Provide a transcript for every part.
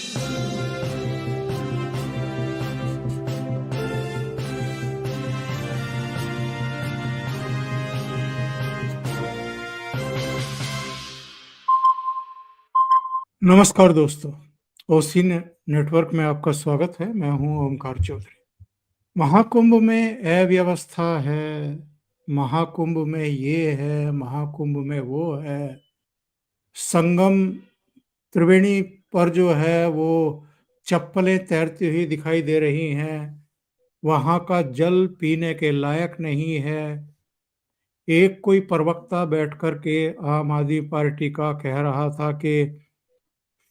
नमस्कार दोस्तों, ओसी नेटवर्क में आपका स्वागत है। मैं हूं ओमकार चौधरी। महाकुंभ में अव्यवस्था है, महाकुंभ में ये है, महाकुंभ में वो है। संगम त्रिवेणी पर जो है वो चप्पलें तैरती हुई दिखाई दे रही हैं। वहां का जल पीने के लायक नहीं है। एक कोई प्रवक्ता बैठ कर के आम आदमी पार्टी का कह रहा था कि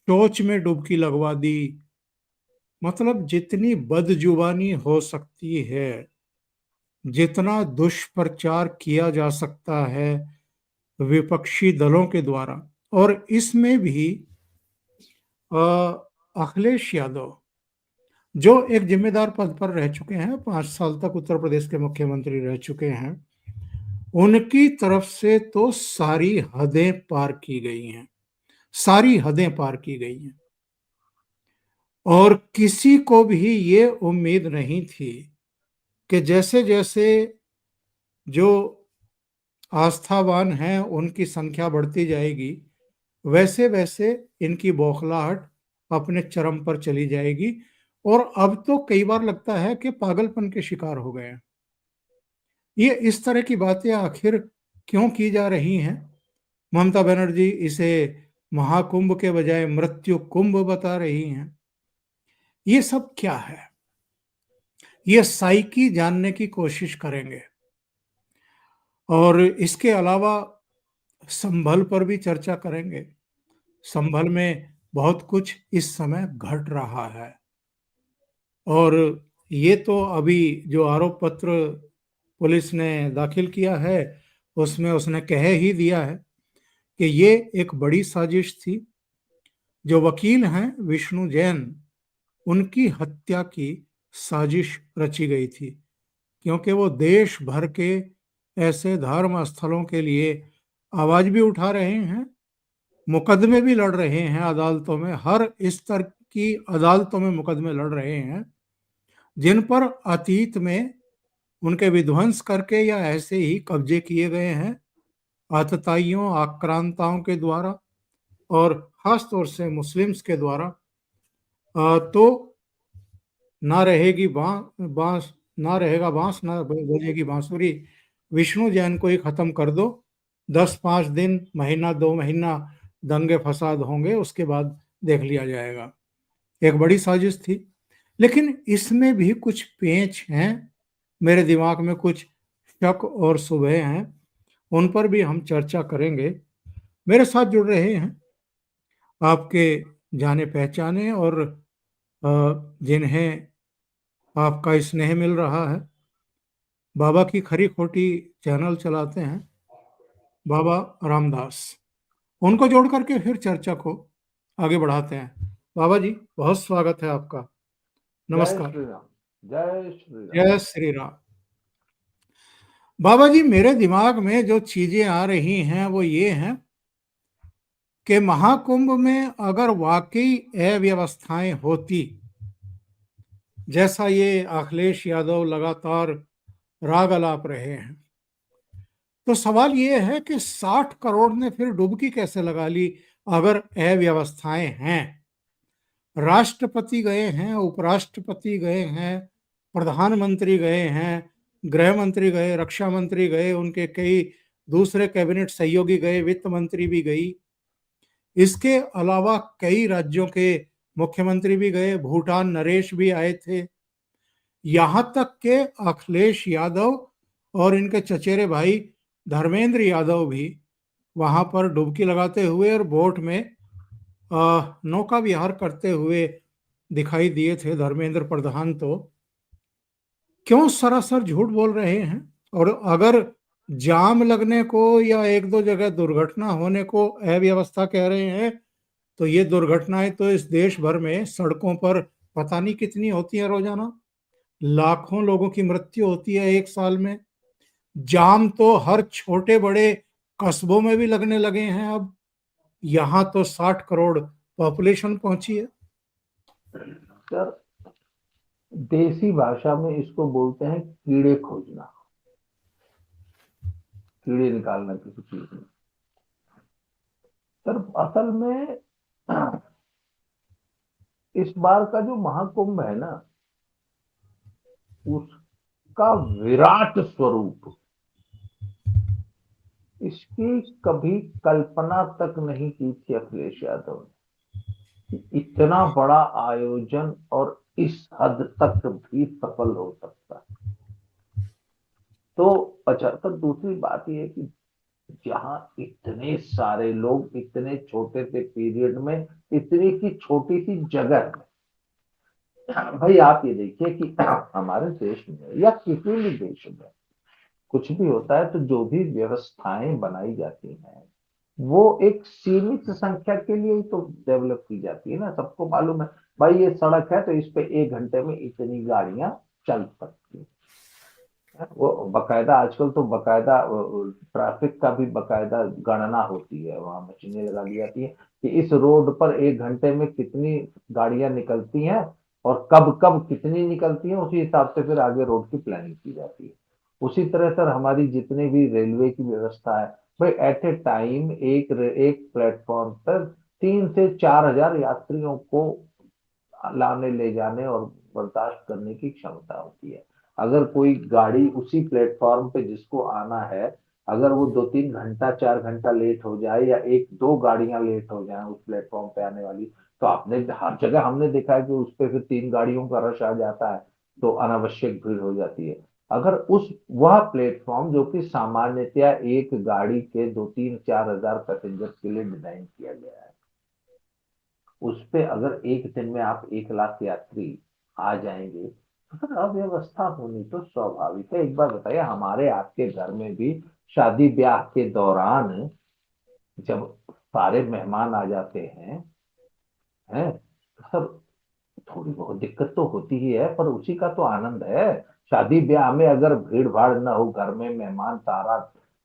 शौच में डुबकी लगवा दी। मतलब जितनी बदजुबानी हो सकती है, जितना दुष्प्रचार किया जा सकता है विपक्षी दलों के द्वारा, और इसमें भी अखिलेश यादव जो एक जिम्मेदार पद पर रह चुके हैं, 5 साल तक उत्तर प्रदेश के मुख्यमंत्री रह चुके हैं, उनकी तरफ से तो सारी हदें पार की गई हैं, सारी हदें पार की गई हैं। और किसी को भी ये उम्मीद नहीं थी कि जैसे जैसे जो आस्थावान हैं उनकी संख्या बढ़ती जाएगी, वैसे वैसे इनकी बौखलाहट अपने चरम पर चली जाएगी। और अब तो कई बार लगता है कि पागलपन के शिकार हो गए हैं। ये इस तरह की बातें आखिर क्यों की जा रही हैं? ममता बनर्जी इसे महाकुंभ के बजाय मृत्यु कुंभ बता रही हैं। ये सब क्या है? ये साइकी जानने की कोशिश करेंगे। और इसके अलावा संभल पर भी चर्चा करेंगे। संभल में बहुत कुछ इस समय घट रहा है। और ये तो अभी जो आरोप पत्र पुलिस ने दाखिल किया है उसमें उसने कह ही दिया है कि ये एक बड़ी साजिश थी। जो वकील हैं विष्णु जैन, उनकी हत्या की साजिश रची गई थी, क्योंकि वो देश भर के ऐसे धर्म स्थलों के लिए आवाज भी उठा रहे हैं, मुकदमे भी लड़ रहे हैं अदालतों में, हर स्तर की अदालतों में मुकदमे लड़ रहे हैं, जिन पर अतीत में उनके विध्वंस करके या ऐसे ही कब्जे किए गए हैं आतताइयों आक्रांताओं के द्वारा, और खास तौर से मुस्लिम्स के द्वारा। तो ना रहेगी बांस, ना रहेगा बांस, ना बजेगी बांसुरी। विष्णु जैन को ही खत्म कर दो। 10-5 दिन, महीना 2 महीना दंगे फसाद होंगे, उसके बाद देख लिया जाएगा। एक बड़ी साजिश थी, लेकिन इसमें भी कुछ पेंच हैं। मेरे दिमाग में कुछ शक और शुबहे हैं, उन पर भी हम चर्चा करेंगे। मेरे साथ जुड़ रहे हैं आपके जाने पहचाने और जिन्हें आपका स्नेह मिल रहा है, बाबा की खरी खोटी चैनल चलाते हैं बाबा रामदास। उनको जोड़ करके फिर चर्चा को आगे बढ़ाते हैं। बाबा जी, बहुत स्वागत है आपका। जय नमस्कार। श्री राम। जय श्री राम। जय श्री राम। बाबा जी, मेरे दिमाग में जो चीजें आ रही हैं वो ये हैं कि महाकुंभ में अगर वाकई अव्यवस्थाएं होती, जैसा ये अखिलेश यादव लगातार राग अलाप रहे हैं, तो सवाल ये है कि 60 करोड़ ने फिर डुबकी कैसे लगा ली अगर अव्यवस्थाएं हैं? राष्ट्रपति गए हैं, उपराष्ट्रपति गए हैं, प्रधानमंत्री गए हैं, गृह मंत्री गए, रक्षा मंत्री गए, उनके कई दूसरे कैबिनेट सहयोगी गए, वित्त मंत्री भी गई। इसके अलावा कई राज्यों के मुख्यमंत्री भी गए, भूटान नरेश भी आए थे। यहां तक के अखिलेश यादव और इनके चचेरे भाई धर्मेंद्र यादव भी वहां पर डुबकी लगाते हुए और बोट में नौका विहार करते हुए दिखाई दिए थे। धर्मेंद्र प्रधान तो क्यों सरासर झूठ बोल रहे हैं? और अगर जाम लगने को या एक दो जगह दुर्घटना होने को अव्यवस्था कह रहे हैं, तो ये दुर्घटनाएं तो इस देश भर में सड़कों पर पता नहीं कितनी होती है रोजाना। लाखों लोगों की मृत्यु होती है एक साल में। जाम तो हर छोटे बड़े कस्बों में भी लगने लगे हैं अब। यहां तो 60 करोड़ पॉपुलेशन पहुंची है। सर, देसी भाषा में इसको बोलते हैं कीड़े खोजना, कीड़े निकालना किसी चीज में। सर असल में इस बार का जो महाकुंभ है ना, उसका विराट स्वरूप, इसकी कभी कल्पना तक नहीं की थी अखिलेश यादव ने कि इतना बड़ा आयोजन और इस हद तक भी सफल हो सकता है। तो अच्छा, तो दूसरी बात यह है कि जहां इतने सारे लोग इतने छोटे से पीरियड में, इतनी की छोटी सी जगह में, भाई आप ये देखिए कि हमारे देश में या किसी भी देश में कुछ भी होता है तो जो भी व्यवस्थाएं बनाई जाती हैं वो एक सीमित संख्या के लिए ही तो डेवलप की जाती है ना। सबको मालूम है भाई ये सड़क है तो इस पे 1 घंटे में इतनी गाड़ियां चल सकती हैं। वो बकायदा आजकल तो बकायदा ट्रैफिक का भी बकायदा गणना होती है, वहां मशीनें लगा दी जाती है कि इस रोड पर 1 घंटे में कितनी गाड़ियां निकलती हैं और कब कब कितनी निकलती हैं, उसी हिसाब से फिर आगे रोड की प्लानिंग की जाती है। उसी तरह सर हमारी जितनी भी रेलवे की व्यवस्था है, भाई एट ए टाइम एक प्लेटफॉर्म पर 3 से 4 हजार यात्रियों को लाने ले जाने और बर्दाश्त करने की क्षमता होती है। अगर कोई गाड़ी उसी प्लेटफॉर्म पे जिसको आना है, अगर वो 2-3 घंटा 4 घंटा लेट हो जाए या 1-2 गाड़ियां लेट हो जाए उस प्लेटफॉर्म पे आने वाली, तो आपने हर जगह हमने देखा है कि उस पे फिर 3 गाड़ियों का रश आ जाता है, तो अनावश्यक भीड़ हो जाती है। अगर उस वह प्लेटफॉर्म जो कि सामान्यतया एक गाड़ी के 2-3-4 हजार पैसेंजर के लिए डिजाइन किया गया है, उस पे अगर एक दिन में आप 1 लाख यात्री आ जाएंगे तो फिर अव्यवस्था होनी तो स्वाभाविक है। एक बार बताइए, हमारे आपके घर में भी शादी ब्याह के दौरान जब सारे मेहमान आ जाते हैं तो सर थोड़ी बहुत दिक्कत तो होती ही है, पर उसी का तो आनंद है। शादी ब्याह में अगर भीड़ भाड़ ना हो, घर में मेहमान सारा,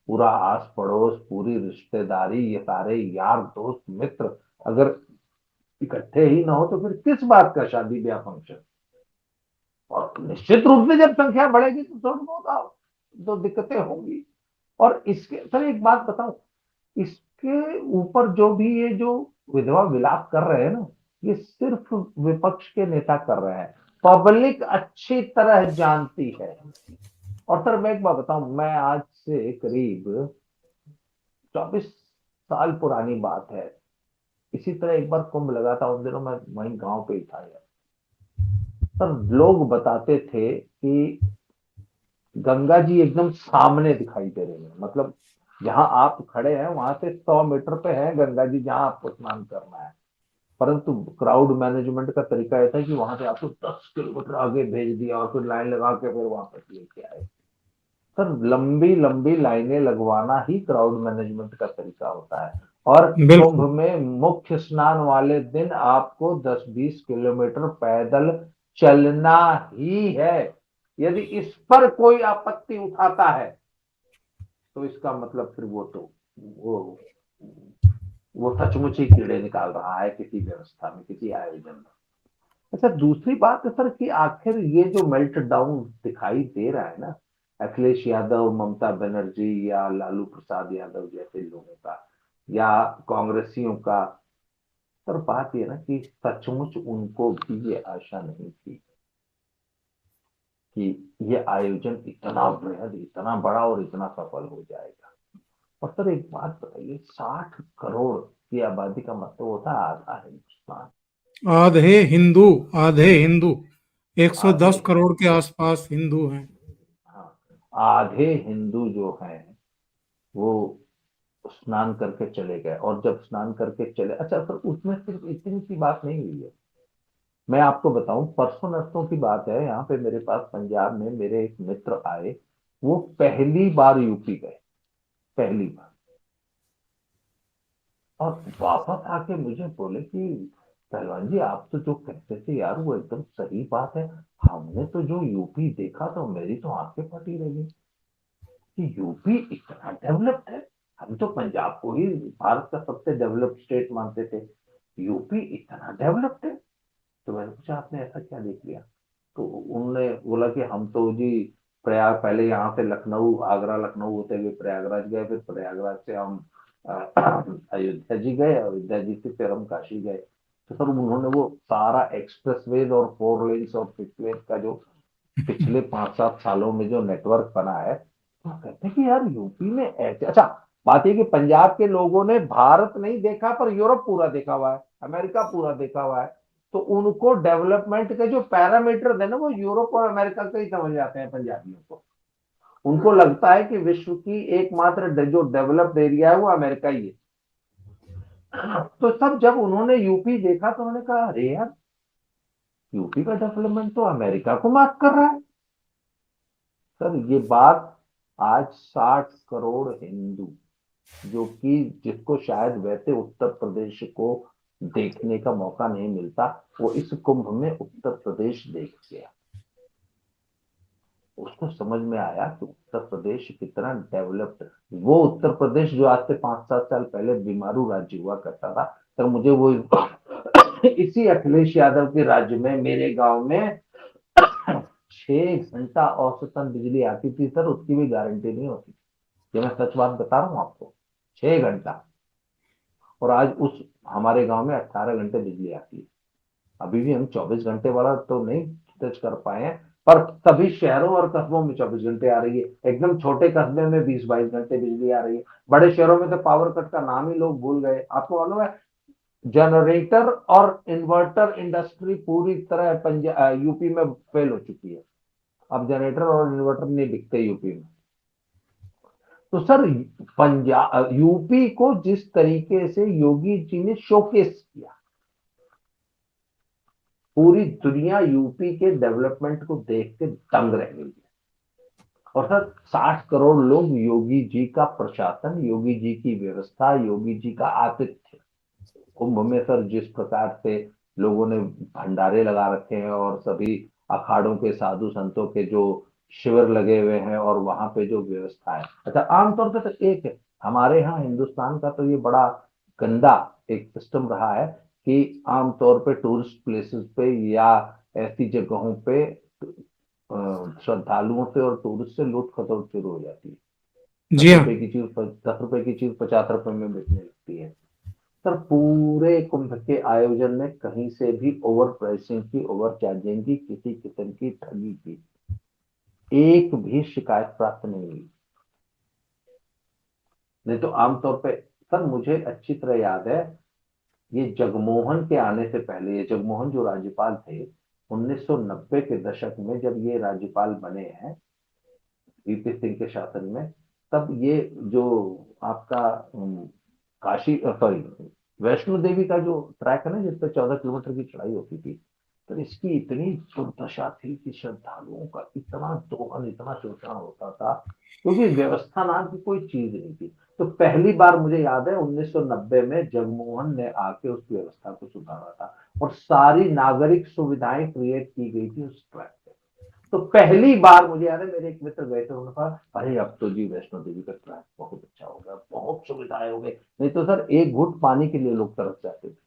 पूरा आस पड़ोस, पूरी रिश्तेदारी, ये सारे यार दोस्त मित्र अगर इकट्ठे ही ना हो तो फिर किस बात का शादी ब्याह फंक्शन। और निश्चित रूप से जब संख्या बढ़ेगी तो थोड़ी बहुत तो दिक्कतें होंगी। और इसके सर एक बात बताऊं, इसके ऊपर जो भी ये जो विधवा विलाप कर रहे हैं ना, ये सिर्फ विपक्ष के नेता कर रहे हैं, पब्लिक अच्छी तरह जानती है। और सर मैं एक बात बताऊं, मैं आज से करीब 24 साल पुरानी बात है, इसी तरह एक बार कुंभ लगा था, उन दिनों मैं वहीं गांव पे ही था यार। सर लोग बताते थे कि गंगा जी एकदम सामने दिखाई दे रही है, मतलब जहां आप खड़े हैं वहां से 100 मीटर पे है गंगा जी जहां आपको स्नान करना है। परंतु क्राउड मैनेजमेंट का तरीका ऐसा है कि वहां से आपको 10 किलोमीटर आगे भेज दिया और फिर लाइन लगा के फिर वापस लेके आए। सर लंबी लंबी लाइनें लगवाना ही क्राउड मैनेजमेंट का तरीका होता है। और कुंभ बिल्कुल। में मुख्य स्नान वाले दिन आपको 10-20 किलोमीटर पैदल चलना ही है। यदि इस पर कोई आपत्ति उठाता है तो इसका मतलब फिर वो वो सचमुच ही कीड़े निकाल रहा है किसी व्यवस्था में, किसी आयोजन में। अच्छा, दूसरी बात है सर कि आखिर ये जो मेल्ट डाउन दिखाई दे रहा है ना, अखिलेश यादव, ममता बनर्जी या लालू प्रसाद यादव जैसे लोगों का या कांग्रेसियों का, सर बात ये ना कि सचमुच उनको भी ये आशा नहीं थी कि ये आयोजन इतना बृहद, इतना बड़ा और इतना सफल हो जाएगा। और सर एक बात बताइए, 60 करोड़ की आबादी का मतलब होता है आधा हिंदुस्तान। आधे हिंदू, 110 आधे करोड़ के आसपास हिंदू हैं। हाँ, आधे हिंदू जो हैं वो स्नान करके चले गए। और जब स्नान करके चले, अच्छा सर उसमें सिर्फ इतनी सी बात नहीं हुई है। मैं आपको बताऊं, परसों नरसों की बात है, यहाँ पे मेरे पास पंजाब में मेरे एक मित्र आए, वो पहली बार यूपी गए, पहली बार। और वापस आके मुझे बोले कि पहलवान जी आप तो जो कहते थे यार वो एकदम सही बात है, हमने तो जो यूपी देखा तो मेरी तो आंखें फटी रही कि यूपी इतना डेवलप्ड है। हम तो पंजाब को ही भारत का सबसे डेवलप्ड स्टेट मानते थे, यूपी इतना डेवलप्ड है। तो मैंने पूछा आपने ऐसा क्या देख लिया? तो उन्होंने बोला कि हम तो जी प्रयाग, पहले यहाँ से लखनऊ, आगरा लखनऊ होते हुए प्रयागराज गए, फिर प्रयागराज से हम अयोध्या जी गए, अयोध्या जी से फिर हम काशी गए। तो सर उन्होंने वो सारा एक्सप्रेसवेज और 4 लेन्स और 6 लेन का जो पिछले 5-7 सालों में जो नेटवर्क बना है, तो कहते हैं कि यार यूपी में ऐसे, अच्छा बात ये कि पंजाब के लोगों ने भारत नहीं देखा पर यूरोप पूरा देखा हुआ है, अमेरिका पूरा देखा हुआ है। तो उनको डेवलपमेंट के जो पैरामीटर है ना, वो यूरोप और अमेरिका के ही समझ आते हैं पंजाबियों को। उनको लगता है कि विश्व की एकमात्र जो डेवलप्ड एरिया है वो अमेरिका ही है। तो तब जब उन्होंने यूपी देखा तो उन्होंने कहा अरे यार, यूपी का डेवलपमेंट तो अमेरिका को मात कर रहा है। सर ये बात आज 60 करोड़ हिंदू, जो कि जिसको शायद वैसे उत्तर प्रदेश को देखने का मौका नहीं मिलता, वो इस कुंभ में उत्तर प्रदेश देख गया। उसको समझ में आया कि उत्तर प्रदेश कितना डेवलप्ड, वो उत्तर प्रदेश जो आज से 5-7 साल पहले बीमारू राज्य हुआ करता था। तो मुझे वो इसी अखिलेश यादव के राज्य में, मेरे गांव में 6 घंटा औसतन बिजली आती थी सर, उसकी भी गारंटी नहीं होती। ये मैं सच बात बता रहा हूँ आपको, 6 घंटा। और आज उस हमारे गांव में 18 घंटे बिजली आती है। अभी भी हम 24 घंटे वाला तो नहीं टच कर पाए हैं, पर सभी शहरों और कस्बों में 24 घंटे आ रही है। एकदम छोटे कस्बे में 20-22 घंटे बिजली आ रही है। बड़े शहरों में तो पावर कट का नाम ही लोग भूल गए। आपको मालूम है, जनरेटर और इन्वर्टर इंडस्ट्री पूरी तरह यूपी में फेल हो चुकी है। अब जनरेटर और इन्वर्टर नहीं बिकते यूपी में। तो सर पंजाब, यूपी को जिस तरीके से योगी जी ने शोकेस किया, पूरी दुनिया यूपी के डेवलपमेंट को देख के दंग रह गई है। और सर 60 करोड़ लोग योगी जी का प्रशासन, योगी जी की व्यवस्था, योगी जी का आतिथ्य, कुंभ में सर जिस प्रकार से लोगों ने भंडारे लगा रखे हैं, और सभी अखाड़ों के साधु संतों के जो शिविर लगे हुए हैं, और वहां पे जो व्यवस्था है, अच्छा आमतौर पे तो एक है, हमारे यहाँ हिंदुस्तान का तो ये बड़ा गंदा एक सिस्टम रहा है कि आमतौर पे टूरिस्ट प्लेसेस पे या ऐसी जगहों पे श्रद्धालुओं से और टूरिस्ट से लूट खसोट शुरू हो जाती है। जी हाँ। 10 रुपए की चीज 50 रुपए में बिकने लगती है। सर पूरे कुंभ के आयोजन में कहीं से भी ओवर प्राइसिंग की, ओवर चार्जिंग की, किसी किस्म की ठगी की एक भी शिकायत प्राप्त नहीं हुई। नहीं तो आमतौर पे सर मुझे अच्छी तरह याद है, ये जगमोहन के आने से पहले, ये जगमोहन जो राज्यपाल थे 1990 के दशक में, जब ये राज्यपाल बने हैं वीपी सिंह के शासन में, तब ये जो आपका काशी, सॉरी, वैष्णो देवी का जो ट्रैक है ना, जिसपे 14 किलोमीटर की चढ़ाई होती थी, तो इसकी इतनी दुर्दशा थी कि श्रद्धालुओं का इतना दोहन, इतना शोषण होता था, क्योंकि व्यवस्था नाम की कोई चीज नहीं थी। तो पहली बार मुझे याद है 1990 में जगमोहन ने आके उस व्यवस्था को सुधारा था, और सारी नागरिक सुविधाएं क्रिएट की गई थी उस ट्रैक पे। तो पहली बार मुझे याद है, मेरे एक मित्र गए थे, उन्होंने कहा अरे अब तो जी वैष्णो देवी का ट्रैक बहुत अच्छा हो गया, बहुत सुविधाएं हो गई, नहीं तो सर एक घूंट पानी के लिए लोग तरस जाते थे।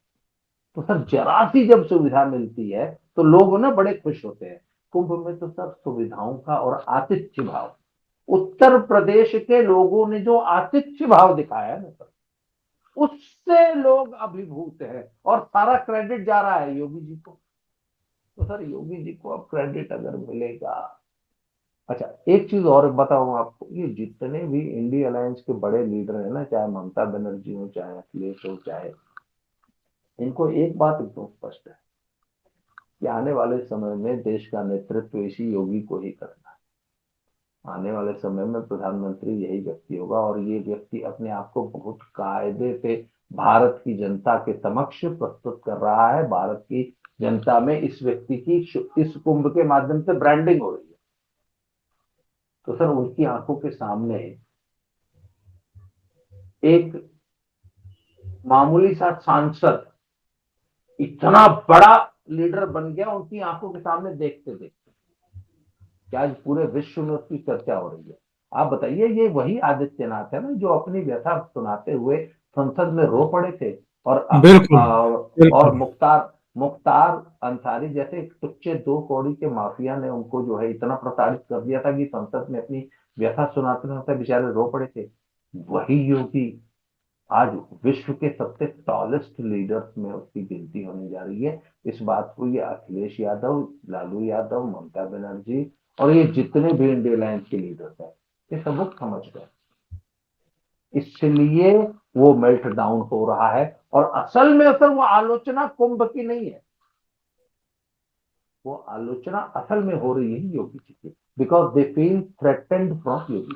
तो सर जरा सी जब सुविधा मिलती है तो लोग ना बड़े खुश होते हैं। कुंभ में तो सर सुविधाओं का और आतिथ्य भाव, उत्तर प्रदेश के लोगों ने जो आतिथ्य भाव दिखाया है ना सर, उससे लोग अभिभूत है, और सारा क्रेडिट जा रहा है योगी जी को। तो सर योगी जी को अब क्रेडिट अगर मिलेगा, अच्छा एक चीज और बताऊं आपको, ये जितने भी इंडिया अलायंस के बड़े लीडर हैं ना, चाहे ममता बनर्जी हो, चाहे अखिलेश हो, चाहे, इनको एक बात एकदम स्पष्ट है कि आने वाले समय में देश का नेतृत्व इसी योगी को ही करना है। आने वाले समय में प्रधानमंत्री यही व्यक्ति होगा, और ये व्यक्ति अपने आप को बहुत कायदे से भारत की जनता के समक्ष प्रस्तुत कर रहा है। भारत की जनता में इस व्यक्ति की इस कुंभ के माध्यम से ब्रांडिंग हो रही है। तो सर उनकी आंखों के सामने एक मामूली सा सांसद इतना बड़ा लीडर बन गया, उनकी आंखों के सामने देखते देखते, क्या आज पूरे विश्व में उसकी चर्चा हो रही है। आप बताइए, ये वही आदित्यनाथ है ना जो अपनी व्यथा सुनाते हुए संसद में रो पड़े थे, और बिल्कुल, और बिल्कुल। मुख्तार मुख्तार अंसारी जैसे टुच्चे दो कौड़ी के माफिया ने उनको जो है इतना प्रताड़ित कर दिया था कि संसद में अपनी व्यथा सुनाते सुनाते बेचारे रो पड़े थे। वही योगी आज विश्व के सबसे टॉलेस्ट लीडर्स में उसकी गिनती होने जा रही है। इस बात को ये अखिलेश यादव, लालू यादव, ममता बनर्जी और ये जितने भी इंडिया अलायंस के लीडर्स हैं, ये सब लोग समझ गए। इसलिए वो मेल्ट डाउन हो रहा है। और असल में असल वो आलोचना कुंभ की नहीं है, वो आलोचना असल में हो रही है योगी जी की, because they feel threatened from Yogi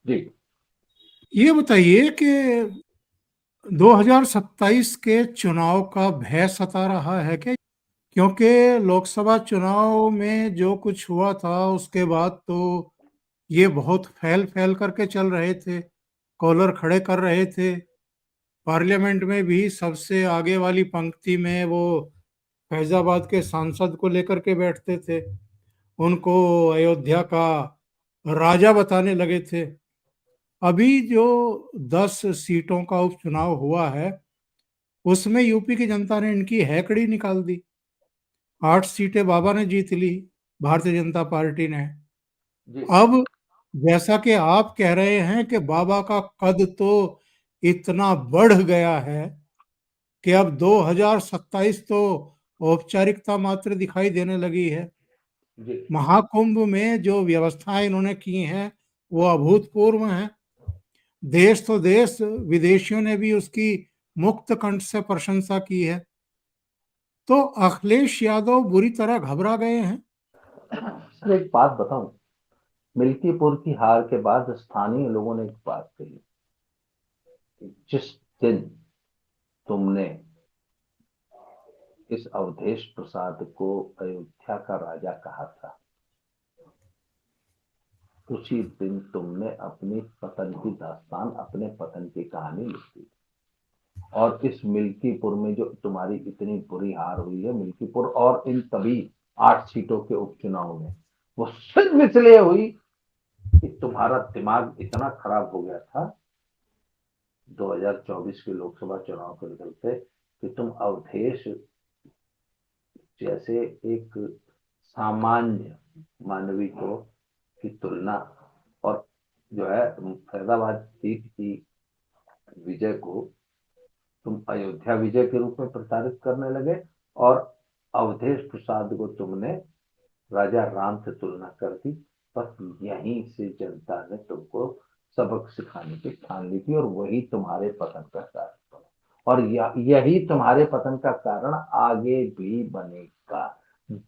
ji. ये बताइए कि 2027 के चुनाव का भय सता रहा है क्या? क्योंकि लोकसभा चुनाव में जो कुछ हुआ था उसके बाद तो ये बहुत फैल फैल करके चल रहे थे, कॉलर खड़े कर रहे थे। पार्लियामेंट में भी सबसे आगे वाली पंक्ति में वो फैजाबाद के सांसद को लेकर के बैठते थे, उनको अयोध्या का राजा बताने लगे थे। अभी जो 10 सीटों का उपचुनाव हुआ है उसमें यूपी की जनता ने इनकी हैकड़ी निकाल दी। 8 सीटें बाबा ने जीत ली, भारतीय जनता पार्टी ने। जी अब जैसा कि आप कह रहे हैं कि बाबा का कद तो इतना बढ़ गया है कि अब 2027 तो औपचारिकता मात्र दिखाई देने लगी है। जी महाकुंभ में जो व्यवस्थाएं इन्होंने की हैं वो अभूतपूर्व हैं। देश तो देश, विदेशियों ने भी उसकी मुक्त कंठ से प्रशंसा की है। तो अखिलेश यादव बुरी तरह घबरा गए हैं। सर एक बात बताऊं, मिल्कीपुर की हार के बाद स्थानीय लोगों ने एक बात कही कि जिस दिन तुमने इस अवधेश प्रसाद को अयोध्या का राजा कहा था, उसी दिन तुमने अपनी पतन की दास्तान, अपने पतन की कहानी लिख दी। और इस मिल्कीपुर में जो तुम्हारी इतनी बुरी हार हुई है, मिल्कीपुर और इन सभी 8 सीटों के उपचुनाव में, वो सिर्फ इसलिए हुई कि तुम्हारा दिमाग इतना खराब हो गया था 2024 के लोकसभा चुनाव के चलते कि तुम अवधेश जैसे एक सामान्य मानवी को की तुलना और जो है फैजाबाद सीट की विजय को तुम अयोध्या विजय के रूप में प्रसारित करने लगे। और अवधेश प्रसाद को तुमने राजा राम से तुलना कर दी। बस यहीं से जनता ने तुमको सबक सिखाने की ठान ली थी और वही तुम्हारे पतन का कारण बना। और यही तुम्हारे पतन का कारण आगे भी बनेगा।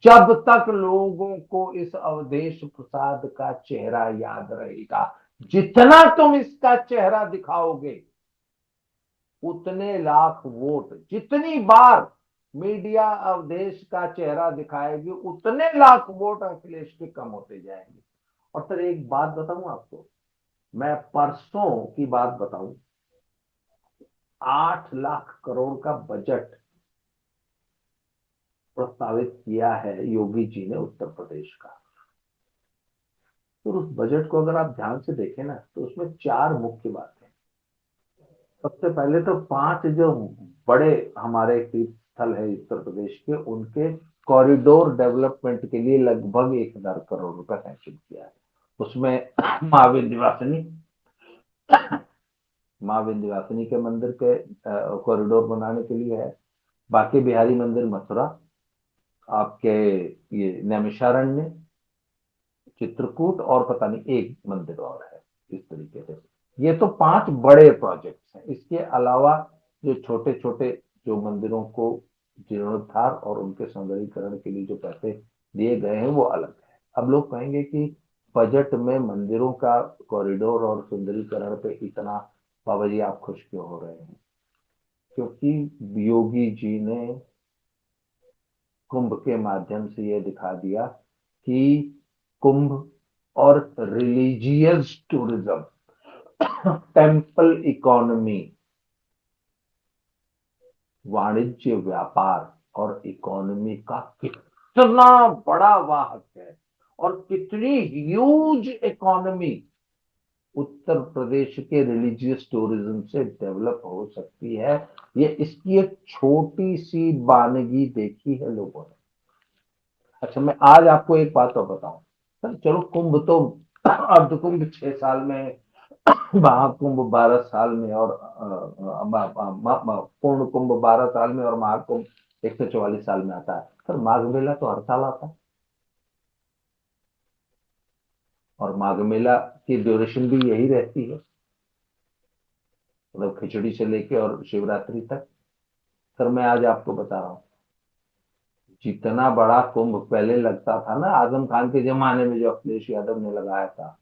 जब तक लोगों को इस अवधेश प्रसाद का चेहरा याद रहेगा, जितना तुम इसका चेहरा दिखाओगे, उतने लाख वोट, जितनी बार मीडिया अवधेश का चेहरा दिखाएगी, उतने लाख वोट अखिलेश के कम होते जाएंगे। और सर एक बात बताऊं आपको, मैं परसों की बात बताऊं, 8 लाख करोड़ का बजट प्रस्तावित किया है योगी जी ने उत्तर प्रदेश का। तो उस बजट को अगर आप ध्यान से देखें ना, तो उसमें 4 मुख्य बातें। सबसे पहले तो 5 जो बड़े हमारे तीर्थ स्थल है उत्तर प्रदेश के, उनके कॉरिडोर डेवलपमेंट के लिए लगभग 1,000 करोड़ रुपए सैंक्शन किया है। उसमें माँ विंध्यवासिनी माँ विंध्यवासिनी के मंदिर के कॉरिडोर बनाने के लिए है, बाकी बिहारी मंदिर मथुरा, आपके ये नैमिषारण्य, चित्रकूट और पता नहीं एक मंदिर और है। इस तरीके से ये तो 5 बड़े प्रोजेक्ट्स हैं। इसके अलावा जो छोटे छोटे जो मंदिरों को जीर्णोद्धार और उनके सौंदर्यीकरण के लिए जो पैसे दिए गए हैं वो अलग है। अब लोग कहेंगे कि बजट में मंदिरों का कॉरिडोर और सुंदरीकरण पे इतना, बाबा जी आप खुश क्यों हो रहे हैं? क्योंकि योगी जी ने कुंभ के माध्यम से यह दिखा दिया कि कुंभ और रिलीजियस टूरिज्म, टेम्पल इकोनॉमी, वाणिज्य व्यापार और इकोनॉमी का कितना बड़ा वाहक है और कितनी ह्यूज इकोनॉमी उत्तर प्रदेश के रिलीजियस टूरिज्म से डेवलप हो सकती है। ये इसकी एक छोटी सी वानगी देखी है लोगों ने। अच्छा, मैं आज आपको एक बात और बताऊं। सर चलो, कुंभ तो अर्ध कुंभ 6 साल में, महाकुंभ 12 साल में, और पूर्ण कुंभ 12 साल में, और महाकुंभ 144 साल में आता है। सर माघ मेला तो हर साल आता है, और माघ मेला की ड्यूरेशन भी यही रहती है, मतलब खिचड़ी से लेके और शिवरात्रि तक। सर मैं आज आपको बता रहा हूँ, जितना बड़ा कुंभ पहले लगता था ना आजम खान के जमाने में, जो अखिलेश यादव ने लगाया था,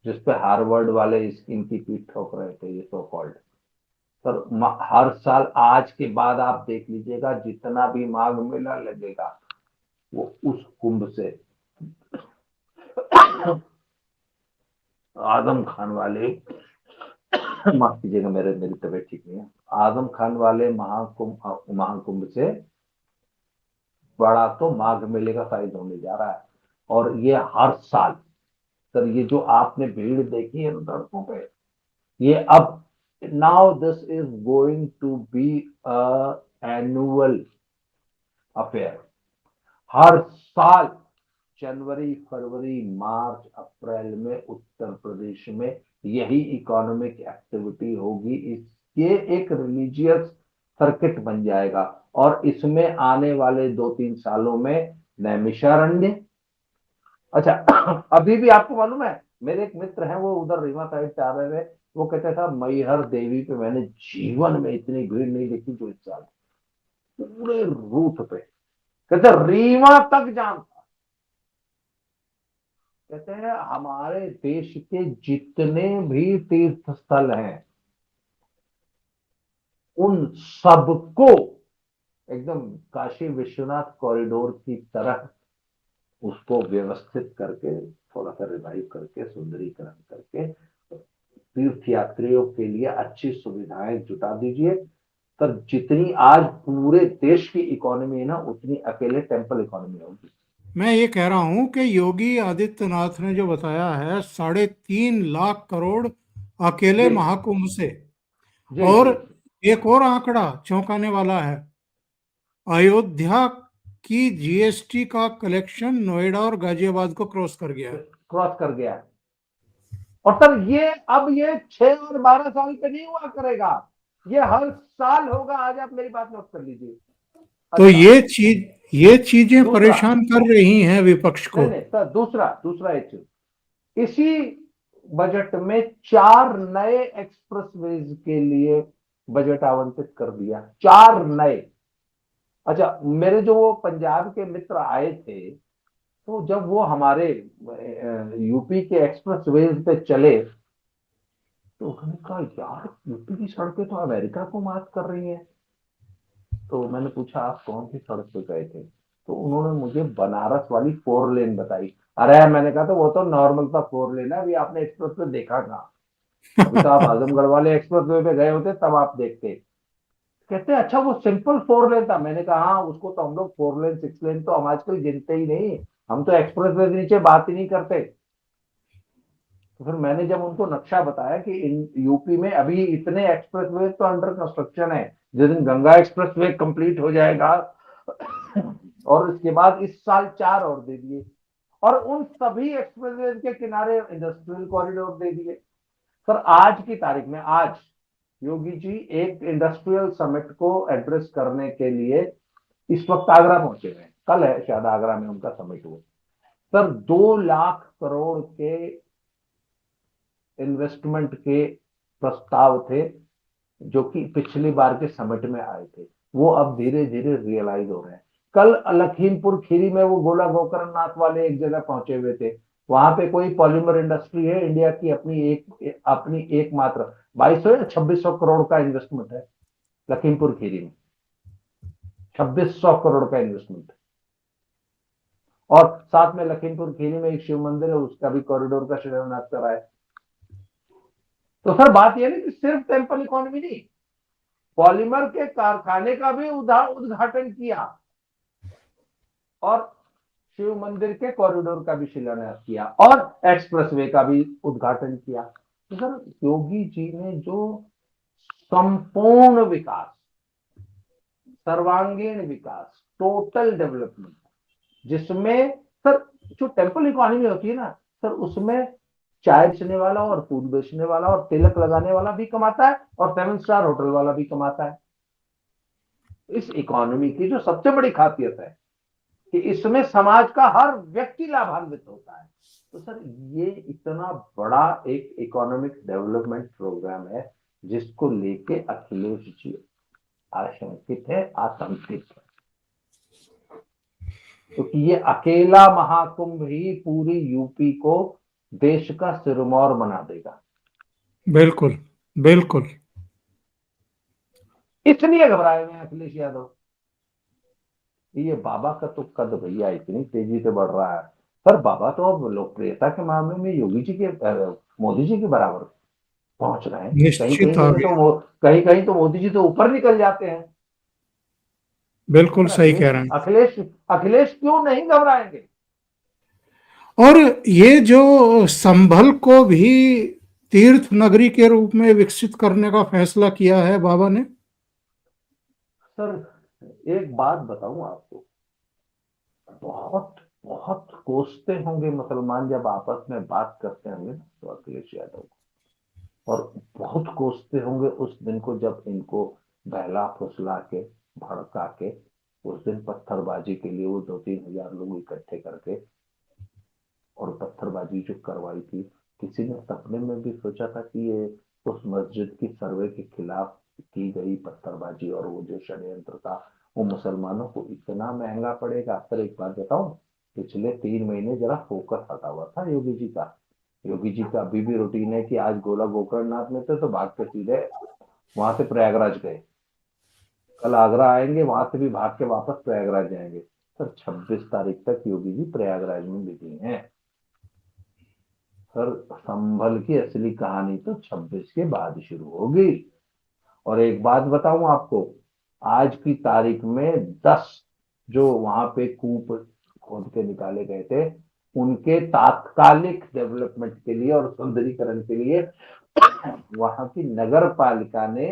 जिसपे हार्वर्ड वाले इनकी पीठ ठोक रहे थे, ये सो कॉल्ड। पर हर साल आज के बाद आप देख लीजिएगा, जितना भी माघ मेला लगेगा वो उस कुंभ से आजम खान वाले, माफ कीजिएगा, मेरी तबीयत ठीक नहीं है, आजम खान वाले महाकुंभ से बड़ा तो माघ मेले का साइज होने जा रहा है। और ये हर साल, सर ये जो आपने भीड़ देखी है ना सड़कों पे, ये अब now this is going to be annual affair. हर साल जनवरी, फरवरी, मार्च, अप्रैल में उत्तर प्रदेश में यही इकोनॉमिक एक्टिविटी होगी। ये एक रिलीजियस सर्किट बन जाएगा, और इसमें आने वाले 2-3 सालों में नैमिषारण्य। अच्छा, अभी भी आपको मालूम है, मेरे एक मित्र हैं, वो उधर रीवा साइड से आ रहे थे, वो कहते था मैहर देवी पे मैंने जीवन में इतनी भीड़ नहीं देखी जो इस साल, पूरे रूट पे, कहते रीवा तक जाम। कहते हैं हमारे देश के जितने भी तीर्थ स्थल हैं, उन सबको एकदम काशी विश्वनाथ कॉरिडोर की तरह उसको व्यवस्थित करके, थोड़ा सा रिवाइव करके, सुंदरीकरण करके तीर्थ यात्रियों के लिए अच्छी सुविधाएं जुटा दीजिए। तो जितनी आज पूरे देश की इकोनॉमी है ना, उतनी अकेले टेम्पल इकोनॉमी होगी। मैं ये कह रहा हूं कि योगी आदित्यनाथ ने जो बताया है 3.5 लाख करोड़ अकेले जी महाकुंभ से। जी और जी। एक और आंकड़ा चौंकाने वाला है, अयोध्या की जीएसटी का कलेक्शन नोएडा और गाजियाबाद को क्रॉस कर गया है। क्रॉस कर गया है। और सर ये अब ये 6 और 12 साल पे नहीं हुआ करेगा, ये हर साल होगा। आज आप मेरी बात नोट कर लीजिए। तो अच्छा, ये चीजें दूसरा, परेशान कर रही हैं विपक्ष नहीं को। नहीं सर, दूसरा दूसरा एक चीज, इसी बजट में 4 नए एक्सप्रेसवेज के लिए बजट आवंटित कर दिया, 4 नए। अच्छा, मेरे जो वो पंजाब के मित्र आए थे, तो जब वो हमारे यूपी के एक्सप्रेसवेज पे चले, तो उन्होंने कहा यार यूपी की सड़कें तो अमेरिका को मात कर रही हैं। तो मैंने पूछा आप कौन सी सड़क पे गए थे, तो उन्होंने मुझे बनारस वाली 4 लेन बताई। अरे मैंने कहा तो वो तो नॉर्मल था 4 लेन है, अभी आपने एक्सप्रेस वे देखा कहाँ? अभी तो आप आजमगढ़ वाले एक्सप्रेस वे पे गए होते तब आप देखते। कहते अच्छा वो सिंपल 4 लेन था। मैंने कहा हाँ, उसको तो हम लोग 4 लेन 6 लेन तो हम आजकल गिनते ही नहीं, हम तो एक्सप्रेस वे के नीचे बात ही नहीं करते। तो फिर मैंने जब उनको नक्शा बताया कि यूपी में अभी इतने एक्सप्रेस वे तो अंडर कंस्ट्रक्शन है, जिस दिन गंगा एक्सप्रेस वे कंप्लीट हो जाएगा और इसके बाद इस साल 4 और दे दिए, और उन सभी एक्सप्रेस वे के किनारे इंडस्ट्रियल कॉरिडोर दे दिए। सर आज की तारीख में, आज योगी जी एक इंडस्ट्रियल समिट को एड्रेस करने के लिए इस वक्त आगरा पहुंचे हुए हैं। कल है शायद आगरा में उनका समिट हुआ। सर 2 लाख करोड़ के इन्वेस्टमेंट के प्रस्ताव थे, जो कि पिछली बार के समिट में आए थे, वो अब धीरे धीरे रियलाइज हो रहे हैं। कल लखीमपुर खीरी में वो गोला गोकर्ण नाथ वाले एक जगह पहुंचे हुए थे, वहां पे कोई पॉलीमर इंडस्ट्री है इंडिया की, अपनी एकमात्र 2200 या 2600 करोड़ का इन्वेस्टमेंट है लखीमपुर खीरी में, 2600 करोड़ का इन्वेस्टमेंट। और साथ में लखीमपुर खीरी में एक शिव मंदिर है, उसका भी कॉरिडोर का शिलान्यास करा है। तो सर बात यह नहीं कि सिर्फ टेम्पल इकोनॉमी नहीं, पॉलीमर के कारखाने का भी उद्घाटन किया, और शिव मंदिर के कॉरिडोर का भी शिलान्यास किया और एक्सप्रेसवे का भी उद्घाटन किया। तो सर योगी जी ने जो संपूर्ण विकास, सर्वांगीण विकास, टोटल डेवलपमेंट, जिसमें सर जो टेम्पल इकोनॉमी होती है ना सर, उसमें चाय बेचने वाला और फूड बेचने वाला और तिलक लगाने वाला भी कमाता है और 7 स्टार होटल वाला भी कमाता है। इस इकोनॉमी की जो सबसे बड़ी खासियत है कि इसमें समाज का हर व्यक्ति लाभान्वित होता है। तो सर ये इतना बड़ा एक इकोनॉमिक डेवलपमेंट प्रोग्राम है जिसको लेके अखिलेश जी आशंकित है, आतंकित है, क्योंकि ये अकेला महाकुंभ ही पूरी यूपी को देश का सिरमौर बना देगा। बिल्कुल बिल्कुल। इसलिए घबराए हुए हैं अखिलेश यादव। ये बाबा का तो कद भैया इतनी तेजी से बढ़ रहा है। पर बाबा तो अब लोकप्रियता के मामले में योगी जी के मोदी जी के बराबर पहुंच रहे हैं। कहीं निश्चित आ कहीं गया। तो कहीं कहीं तो मोदी जी तो ऊपर निकल जाते हैं। बिल्कुल पर सही कह अखिलेश रहे हैं। अखिलेश अखिलेश क्यों नहीं घबराएंगे? और ये जो संभल को भी तीर्थ नगरी के रूप में विकसित करने का फैसला किया है बाबा ने। सर एक बात बताऊं आपको, बहुत बहुत कोसते होंगे मुसलमान जब आपस में बात करते होंगे ना तो अखिलेश यादव को, और बहुत कोसते होंगे उस दिन को जब इनको बहला फुसला के, भड़का के, उस दिन पत्थरबाजी के लिए वो 2-3 हजार लोग इकट्ठे करके और पत्थरबाजी जो करवाई थी। किसी ने सपने में भी सोचा था कि ये उस मस्जिद की सर्वे के खिलाफ की गई पत्थरबाजी और वो जो षड्यंत्र था वो मुसलमानों को इतना महंगा पड़ेगा? सर एक बात बताऊं, पिछले 3 महीने जरा फोकस हटा हुआ था योगी जी का। योगी जी का अभी भी रूटीन है कि आज गोला गोकर्णनाथ में थे तो भाग के सीधे वहां से प्रयागराज गए, कल आगरा आएंगे, वहां से भी भाग के वापस प्रयागराज जाएंगे। सर 26 तारीख तक योगी जी प्रयागराज में बिजी हैं। सर संभल की असली कहानी तो 26 के बाद शुरू होगी। और एक बात बताऊं आपको, आज की तारीख में 10 जो वहां पे कूप खोद के निकाले गए थे उनके तात्कालिक डेवलपमेंट के लिए और सुंदरीकरण के लिए वहां की नगर पालिका ने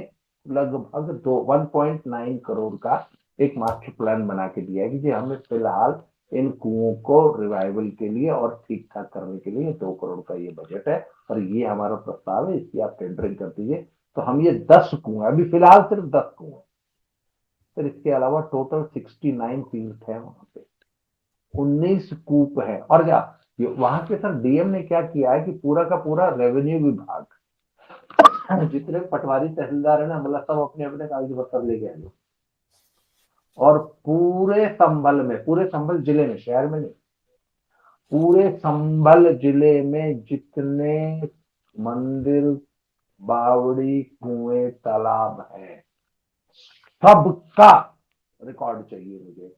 लगभग 1.9 करोड़ का एक मास्टर प्लान बना के दिया है कि जी हमें फिलहाल इन कुओं को रिवाइवल के लिए और ठीक ठाक करने के लिए 2 करोड़ का ये बजट है और ये हमारा प्रस्ताव है, इसकी आप टेंडरिंग कर दीजिए। तो हम ये 10 कुएं, अभी फिलहाल सिर्फ 10 कुएं, फिर इसके अलावा टोटल 69 तीर्थ है वहां पे, 19 कूप है। और क्या वहां के सर डीएम ने क्या किया है कि पूरा का पूरा रेवेन्यू विभाग, जितने पटवारी तहसीलदार है ना, मतलब सब अपने अपने कागज पत्तर ले गए लोग, और पूरे संभल में, पूरे संभल जिले में, शहर में नहीं, पूरे संभल जिले में जितने मंदिर, बावड़ी, कुएं, तालाब है, सबका रिकॉर्ड चाहिए मुझे।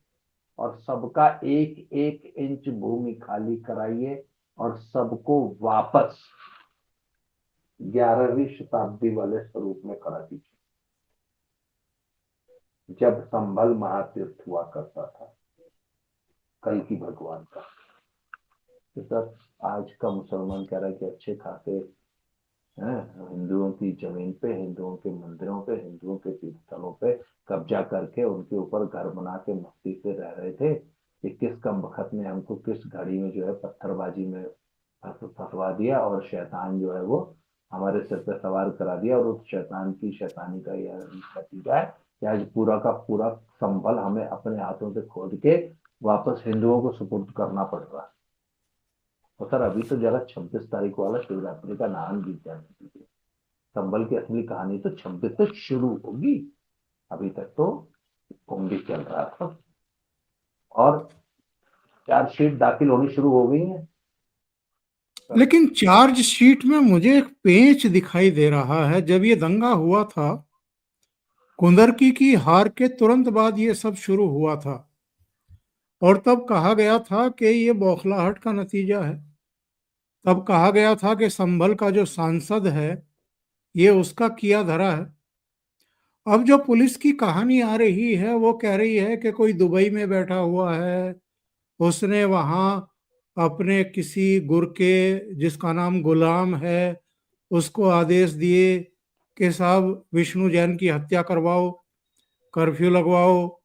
और सबका 1-1 इंच भूमि खाली कराइए और सबको वापस 11वीं शताब्दी वाले स्वरूप में करा दीजिए जब संभल महातीर्थ हुआ करता था, कल की भगवान का। तो सर आज का मुसलमान कह रहा है कि अच्छे खासे हिंदुओं की जमीन पे, हिंदुओं के मंदिरों पे, हिंदुओं के तीर्थ स्थलों पे कब्जा करके उनके ऊपर घर बना के मस्ती से रह रहे थे कि किस कम बखत ने हमको किस घड़ी में जो है पत्थरबाजी में फंसवा दिया और शैतान जो है वो हमारे सिर पे सवार करा दिया। और उस शैतान की शैतानी का यह नतीजा है कि आज पूरा का पूरा संभल हमें अपने हाथों से खोद के वापस हिंदुओं को सुपुर्द करना पड़ रहा है। और सर अभी तो जरा 26 तारीख वाला शिवरात्रि का नाम जीत जाने दीजिए, संभल की असली कहानी तो 26 से शुरू होगी। अभी तक तो कुंभ चल रहा था और चार्जशीट दाखिल होनी शुरू हो गई है। लेकिन चार्जशीट में मुझे एक पेंच दिखाई दे रहा है। जब ये दंगा हुआ था, कुंदरकी की हार के तुरंत बाद ये सब शुरू हुआ था और तब कहा गया था कि ये बौखलाहट का नतीजा है। तब कहा गया था कि संभल का जो सांसद है ये उसका किया धरा है। अब जो पुलिस की कहानी आ रही है वो कह रही है कि कोई दुबई में बैठा हुआ है उसने वहां अपने किसी गुरके जिसका नाम गुलाम है उसको आदेश दिए कि साहब विष्णु जैन की हत्या करवाओ, कर्फ्यू लगवाओ,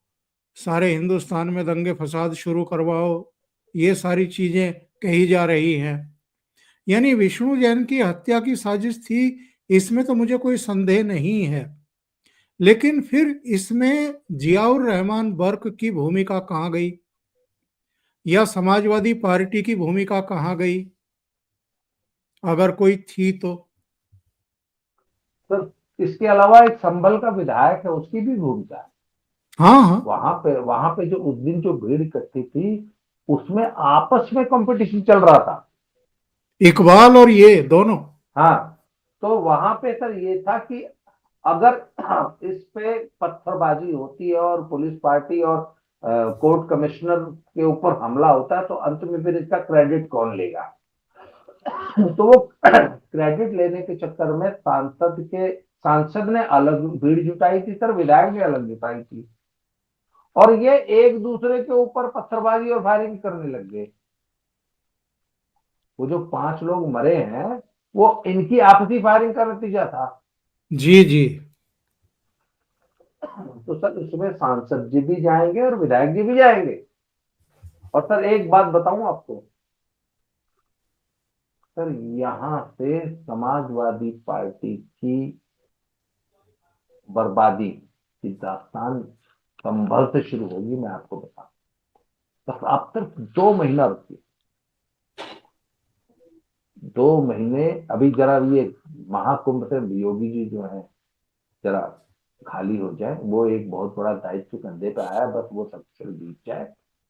सारे हिंदुस्तान में दंगे फसाद शुरू करवाओ। ये सारी चीजें कही जा रही हैं। यानी विष्णु जैन की हत्या की साजिश थी, इसमें तो मुझे कोई संदेह नहीं है। लेकिन फिर इसमें जियाउर रहमान बर्क की भूमिका कहाँ गई, या समाजवादी पार्टी की भूमिका कहाँ गई, अगर कोई थी तो? तो इसके अलावा एक संभल का विधायक है, उसकी भी भूमिका है। हाँ हाँ, वहां पे जो उस दिन जो भीड़ इकट्ठी थी, उसमें आपस में कंपटीशन चल रहा था। इकबाल और ये दोनों। हाँ, तो वहां पे सर ये था कि अगर इस पे पत्थरबाजी होती है और पुलिस पार्टी और कोर्ट कमिश्नर के ऊपर हमला होता है, तो अंत में फिर इसका क्रेडिट कौन लेगा? तो वो क्रेडिट लेने के चक्कर में सांसद ने अलग भीड़ जुटाई थी सर, विधायक ने अलग जुटाई थी, और ये एक दूसरे के ऊपर पत्थरबाजी और फायरिंग करने लग गए। वो जो 5 लोग मरे हैं, वो इनकी आपसी फायरिंग का नतीजा था। जी जी। तो सर इसमें सांसद जी भी जाएंगे और विधायक जी भी जाएंगे। और सर एक बात बताऊं आपको, सर यहां से समाजवादी पार्टी की बर्बादी की दास्तान संभल से शुरू होगी, मैं आपको बताऊं। बस आप सिर्फ 2 महीना रुकिए, 2 महीने। अभी जरा ये महाकुंभ से योगी जी जो है जरा खाली हो जाए, वो एक बहुत बड़ा दायित्व कंधे पे आया, बस वो सब चल बीत जाए।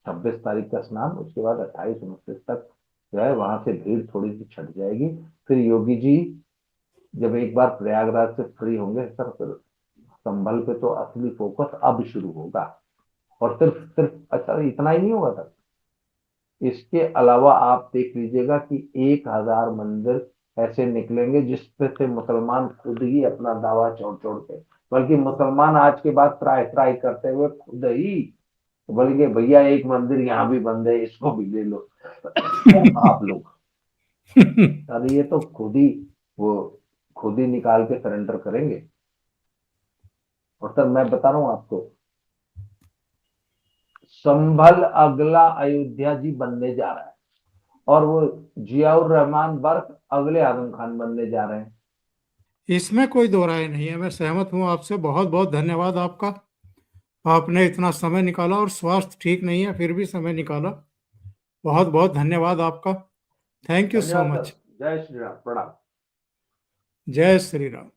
26 तारीख का स्नान, उसके बाद 28-29 तक जो है वहां से भीड़ थोड़ी सी छट जाएगी। फिर योगी जी जब एक बार प्रयागराज से फ्री होंगे सर, फिर संभल पे तो असली फोकस अब शुरू होगा। और सिर्फ सिर्फ अच्छा इतना ही नहीं होगा सर, इसके अलावा आप देख लीजिएगा कि 1,000 मंदिर ऐसे निकलेंगे जिसपे से मुसलमान खुद ही अपना दावा छोड़ छोड़ के, बल्कि मुसलमान आज के बाद त्राई त्राई करते हुए खुद ही बोलेंगे भैया एक मंदिर यहाँ भी बंद है, इसको भी ले लो। आप लोग सर ये तो वो खुद ही निकाल के सरेंडर करेंगे। और सर मैं बता रहा हूँ आपको, संभल अगला अयोध्या जी बनने जा रहा है, और वो जियाउर रहमान बर्क अगले आजम खान बनने जा रहे हैं। इसमें कोई दो राय नहीं है, मैं सहमत हूँ आपसे। बहुत बहुत धन्यवाद आपका, आपने इतना समय निकाला, और स्वास्थ्य ठीक नहीं है फिर भी समय निकाला। बहुत बहुत धन्यवाद आपका। थैंक यू सो धन्यवाद सर। मच। जय श्री राम, प्रणाम। जय श्री राम।